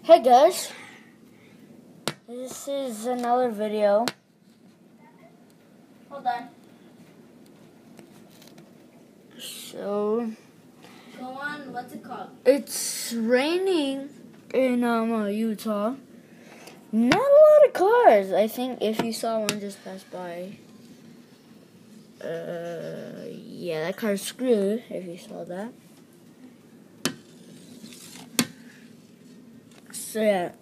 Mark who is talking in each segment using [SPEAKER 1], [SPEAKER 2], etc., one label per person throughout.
[SPEAKER 1] Hey guys, this is another video.
[SPEAKER 2] Hold on.
[SPEAKER 1] So,
[SPEAKER 2] Go on, what's it called?
[SPEAKER 1] it's raining in Utah. Not a lot of cars. I think if you saw one just pass by. Yeah, that car's screwed if you saw that. So yeah,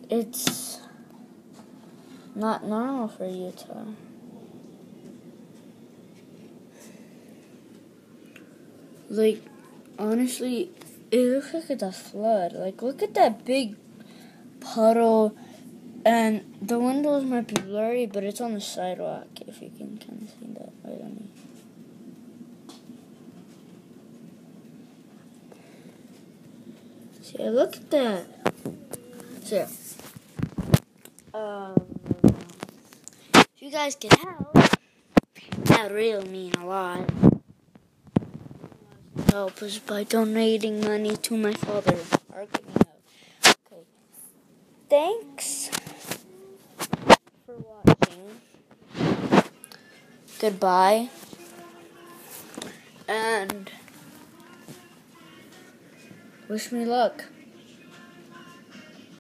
[SPEAKER 1] it's not normal for Utah. Like, honestly, it looks like it's a flood. Like, look at that big puddle, and the windows might be blurry, but it's on the sidewalk, if you can kind of see that. Wait, let me. So, yeah, look at that. So, if you guys can help, that would really mean a lot. Help us by donating money to my father. Okay. Thanks for watching. Goodbye. And wish me luck.